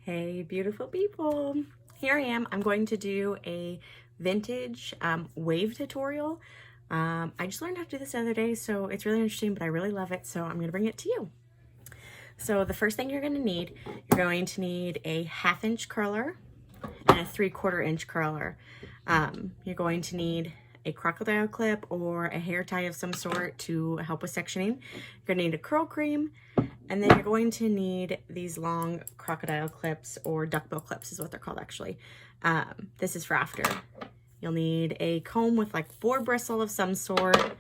Hey, beautiful people. Here I am. I'm going to do a vintage wave tutorial. I just learned how to do this the other day, so it's really interesting, but I really love it, so I'm going to bring it to you. So the first thing you're going to need a 1/2 inch curler and a 3/4 inch curler. You're going to need a crocodile clip or a hair tie of some sort to help with sectioning. You're going to need a curl cream, and then you're going to need these long crocodile clips, or duckbill clips is what they're called actually. This is for after. You'll need a comb with like 4 bristles of some sort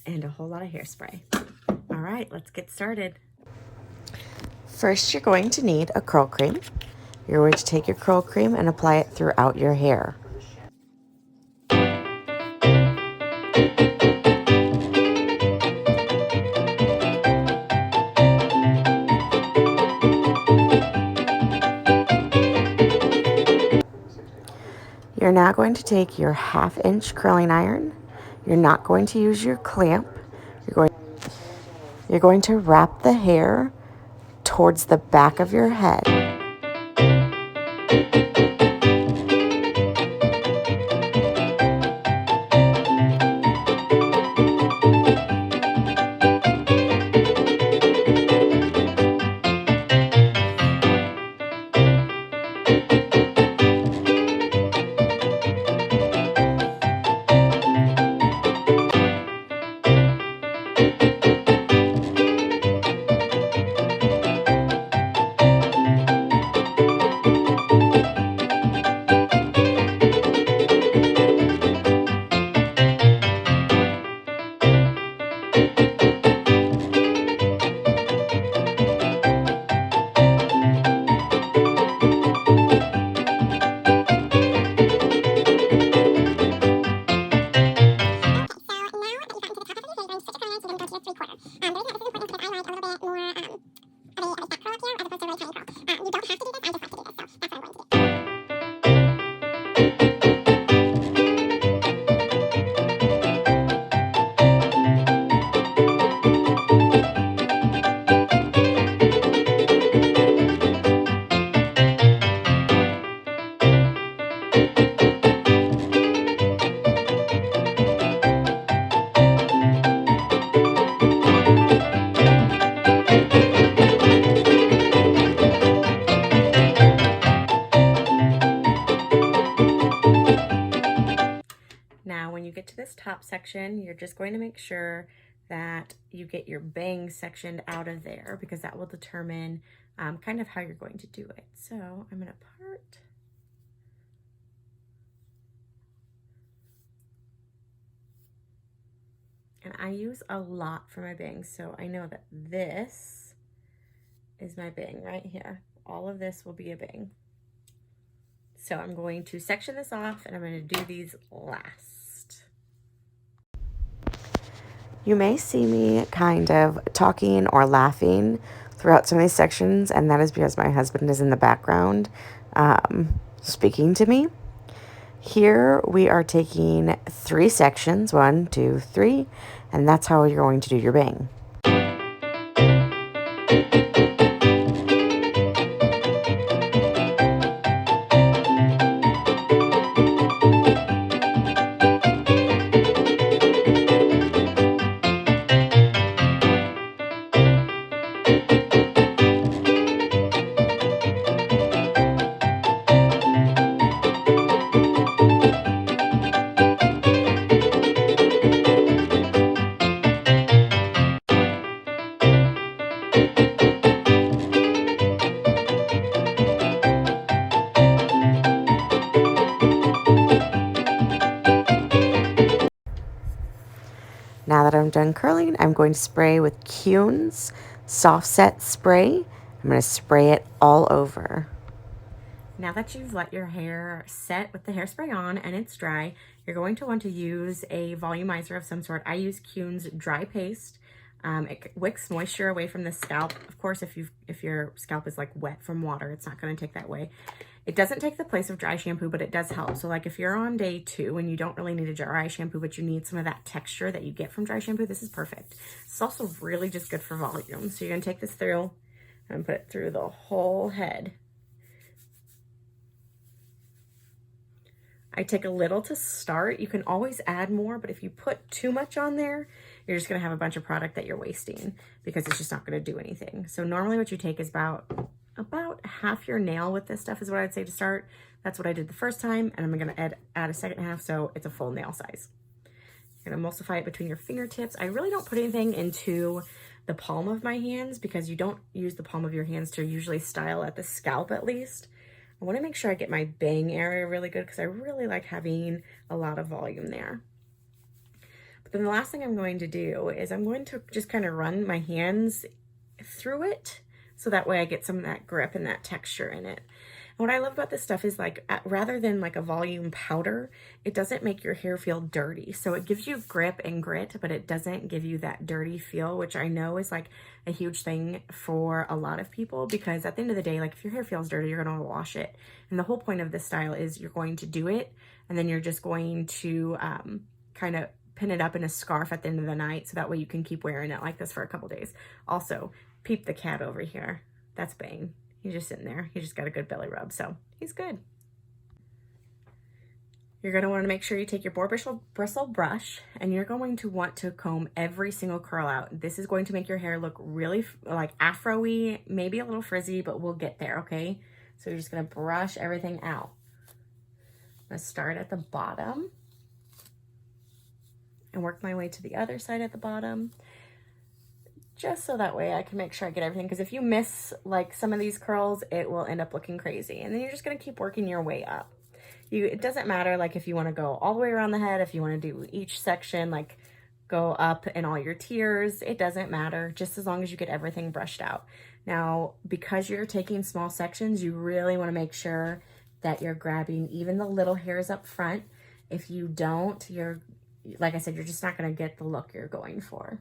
and a whole lot of hairspray. All right, let's get started. First, you're going to need a curl cream. You're going to take your curl cream and apply it throughout your hair. You're now going to take your 1/2 inch curling iron. You're not going to use your clamp. You're going to wrap the hair towards the back of your head. Now, when you get to this top section, you're just going to make sure that you get your bangs sectioned out of there, because that will determine kind of how you're going to do it. So I'm going to part. And I use a lot for my bangs, so I know that this is my bang right here. All of this will be a bang. So I'm going to section this off, and I'm going to do these last. You may see me kind of talking or laughing throughout some of these sections, and that is because my husband is in the background speaking to me. Here we are taking 3 sections, 1, 2, 3, and that's how you're going to do your bang. Now that I'm done curling, I'm going to spray with Kuhn's Soft Set Spray. I'm going to spray it all over. Now that you've let your hair set with the hairspray on and it's dry, you're going to want to use a volumizer of some sort. I use Kuhn's Dry Paste. It wicks moisture away from the scalp. Of course, if your scalp is like wet from water, it's not going to take that away. It doesn't take the place of dry shampoo, but it does help. So like if you're on day 2 and you don't really need a dry shampoo, but you need some of that texture that you get from dry shampoo, this is perfect. It's also really just good for volume. So you're gonna take this through and put it through the whole head. I take a little to start. You can always add more, but if you put too much on there, you're just gonna have a bunch of product that you're wasting because it's just not gonna do anything. So normally what you take is about half your nail with this stuff is what I'd say to start. That's what I did the first time, and I'm gonna add a second half so it's a full nail size. You're gonna emulsify it between your fingertips. I really don't put anything into the palm of my hands because you don't use the palm of your hands to usually style at the scalp at least. I wanna make sure I get my bang area really good because I really like having a lot of volume there. But then the last thing I'm going to do is I'm going to just kind of run my hands through it so that way I get some of that grip and that texture in it. And what I love about this stuff is like, rather than like a volume powder, it doesn't make your hair feel dirty. So it gives you grip and grit, but it doesn't give you that dirty feel, which I know is like a huge thing for a lot of people, because at the end of the day, like if your hair feels dirty, you're gonna wash it. And the whole point of this style is you're going to do it, and then you're just going to kind of pin it up in a scarf at the end of the night, so that way you can keep wearing it like this for a couple days. Also, peep the cat over here. That's Bang. He's just sitting there. He just got a good belly rub, so he's good. You're going to want to make sure you take your boar bristle brush, and you're going to want to comb every single curl out. This is going to make your hair look really like afro-y, maybe a little frizzy, but we'll get there, okay? So you're just going to brush everything out. I'm going to start at the bottom and work my way to the other side at the bottom, just so that way I can make sure I get everything, because if you miss like some of these curls, it will end up looking crazy. And then you're just going to keep working your way up. It doesn't matter like if you want to go all the way around the head, if you want to do each section, like go up in all your tiers, it doesn't matter, just as long as you get everything brushed out. Now, because you're taking small sections, you really want to make sure that you're grabbing even the little hairs up front. If you don't, like I said, you're just not going to get the look you're going for.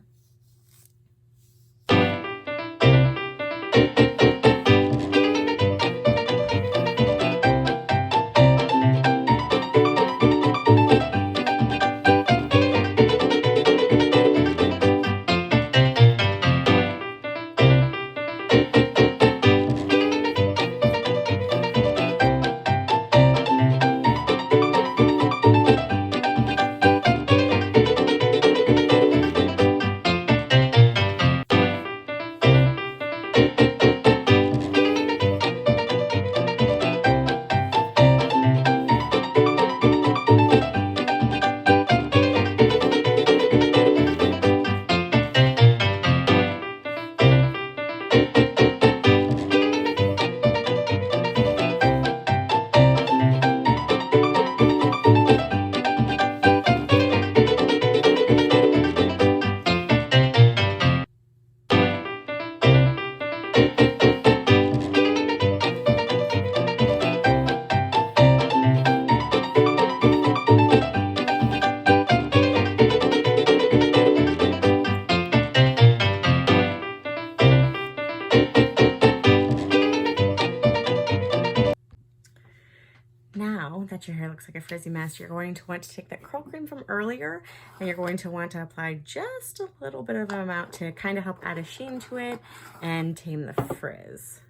Now that your hair looks like a frizzy mess, you're going to want to take that curl cream from earlier, and you're going to want to apply just a little bit of an amount to kind of help add a sheen to it and tame the frizz.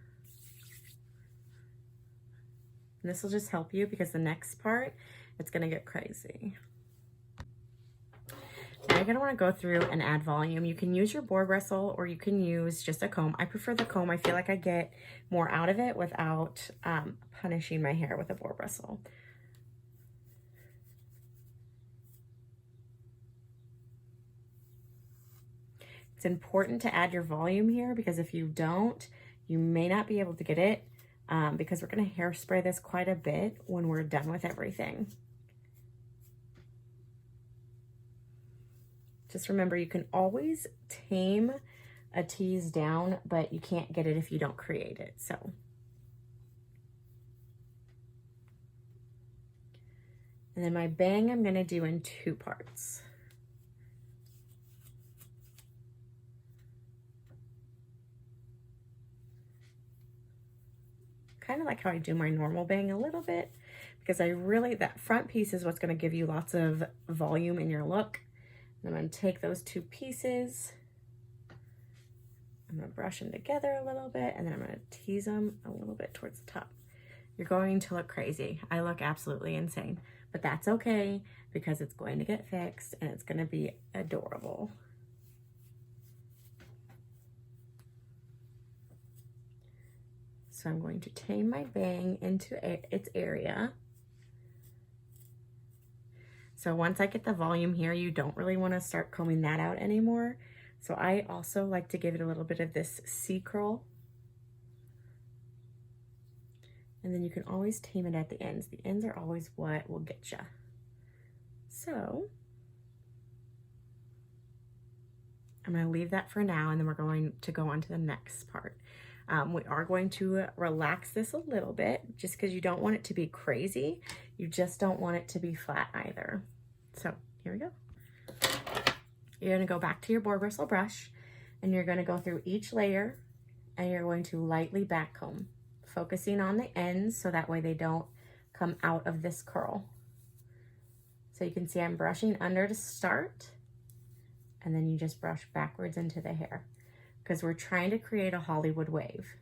And this will just help you because the next part, it's going to get crazy. Now you're going to want to go through and add volume. You can use your boar bristle or you can use just a comb. I prefer the comb. I feel like I get more out of it without punishing my hair with a boar bristle. It's important to add your volume here because if you don't, you may not be able to get it because we're going to hairspray this quite a bit when we're done with everything. Just remember, you can always tame a tease down, but you can't get it if you don't create it. So, and then my bang I'm going to do in 2 parts. Kind of like how I do my normal bang a little bit, because that front piece is what's going to give you lots of volume in your look. I'm going to take those 2 pieces, I'm going to brush them together a little bit, and then I'm going to tease them a little bit towards the top. you're going to look crazy. I look absolutely insane, but that's okay because it's going to get fixed and it's going to be adorable. So I'm going to tame my bang into its area. So once I get the volume here, you don't really want to start combing that out anymore. So I also like to give it a little bit of this C curl. And then you can always tame it at the ends. The ends are always what will get you. So I'm going to leave that for now, and then we're going to go on to the next part. We are going to relax this a little bit just because you don't want it to be crazy. You just don't want it to be flat either. So here we go. You're going to go back to your board bristle brush and you're going to go through each layer and you're going to lightly backcomb, focusing on the ends so that way they don't come out of this curl. So you can see I'm brushing under to start, and then you just brush backwards into the hair because we're trying to create a Hollywood wave.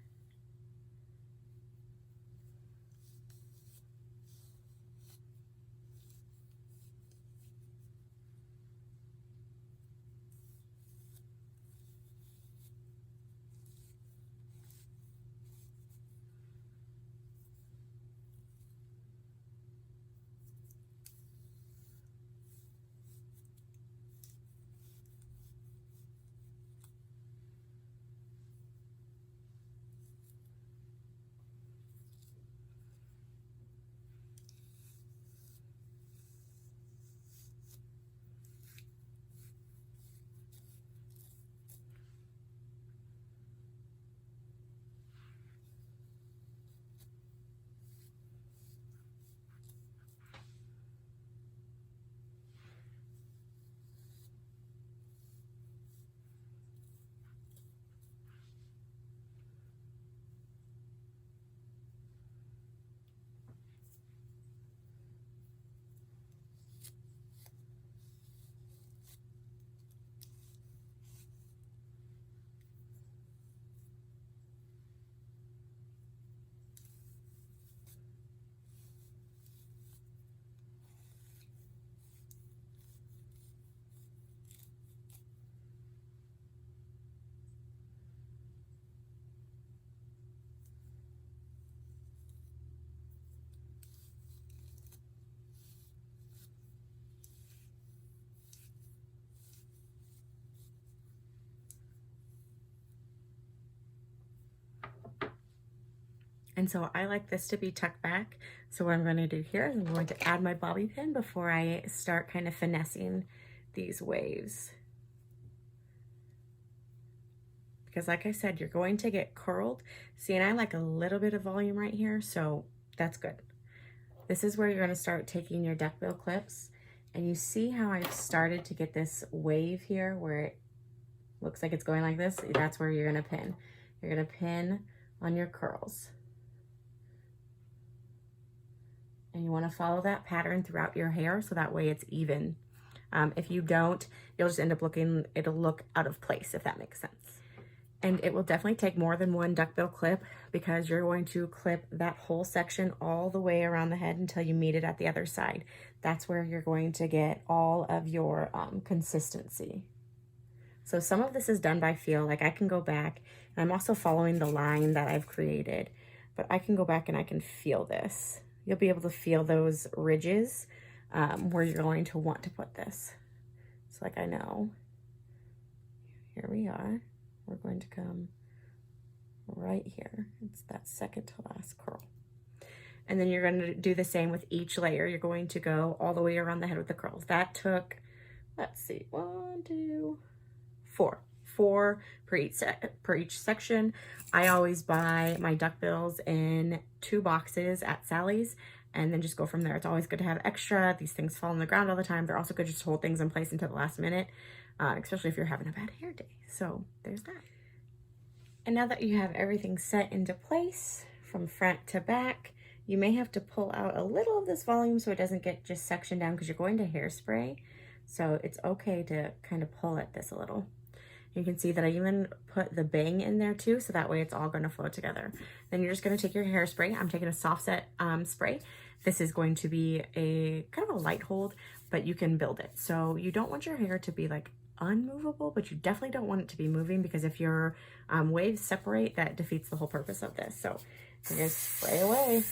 And so I like this to be tucked back. So what I'm going to do here is I'm going to add my bobby pin before I start kind of finessing these waves. Because like I said, you're going to get curled. See, and I like a little bit of volume right here, so that's good. This is where you're going to start taking your duckbill clips, and you see how I've started to get this wave here where it looks like it's going like this. That's where you're going to pin. You're going to pin on your curls. And you want to follow that pattern throughout your hair so that way it's even. If you don't, you'll just end up it'll look out of place, if that makes sense. And it will definitely take more than one duckbill clip because you're going to clip that whole section all the way around the head until you meet it at the other side. That's where you're going to get all of your consistency. So some of this is done by feel. Like I can go back, and I'm also following the line that I've created, but I can go back and I can feel this. You'll be able to feel those ridges where you're going to want to put this. So like I know, here we are. We're going to come right here. It's that second to last curl. And then you're going to do the same with each layer. You're going to go all the way around the head with the curls. That took, let's see, 1, 2, 4. 4 per each section. I always buy my duckbills in 2 boxes at Sally's and then just go from there. It's always good to have extra. These things fall on the ground all the time. They're also good just to hold things in place until the last minute, especially if you're having a bad hair day. So there's that. And now that you have everything set into place from front to back, you may have to pull out a little of this volume so it doesn't get just sectioned down because you're going to hairspray. So it's okay to kind of pull at this a little. You can see that I even put the bang in there too, so that way it's all gonna flow together. Then you're just gonna take your hairspray. I'm taking a soft set spray. This is going to be a kind of a light hold, but you can build it. So you don't want your hair to be like unmovable, but you definitely don't want it to be moving, because if your waves separate, that defeats the whole purpose of this. So you're gonna spray away.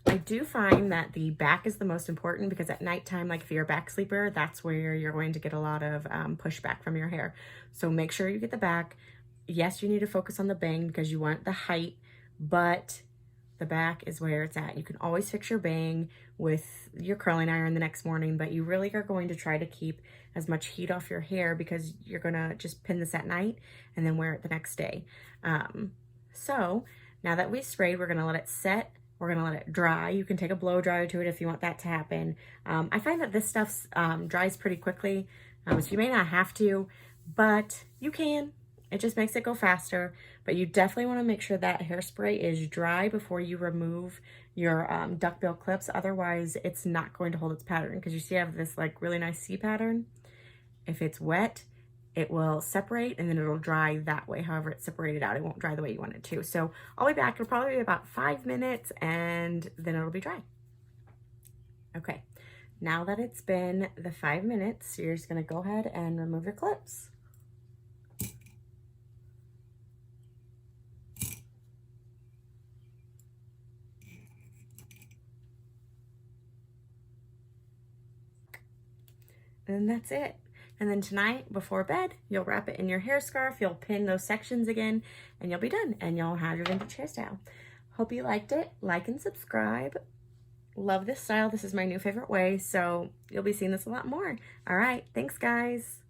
I do find that the back is the most important, because at nighttime, like if you're a back sleeper, that's where you're going to get a lot of pushback from your hair. So make sure you get the back. Yes, you need to focus on the bang because you want the height, but the back is where it's at. You can always fix your bang with your curling iron the next morning, but you really are going to try to keep as much heat off your hair, because you're gonna just pin this at night and then wear it the next day. So now that we sprayed, we're gonna let it set. We're gonna let it dry. You can take a blow dryer to it if you want that to happen. I find that this stuff dries pretty quickly, so you may not have to, but you can. It just makes it go faster, but you definitely wanna make sure that hairspray is dry before you remove your duckbill clips. Otherwise, it's not going to hold its pattern, because you see I have this like really nice C pattern. If it's wet, it will separate and then it'll dry that way. However, it's separated out, it won't dry the way you want it to. So I'll be back. It'll probably be about 5 minutes and then it'll be dry. Okay, now that it's been the 5 minutes, you're just gonna go ahead and remove your clips. And that's it. And then tonight, before bed, you'll wrap it in your hair scarf, you'll pin those sections again, and you'll be done. And you'll have your vintage hairstyle. Hope you liked it. Like and subscribe. Love this style. This is my new favorite way, so you'll be seeing this a lot more. All right, thanks guys.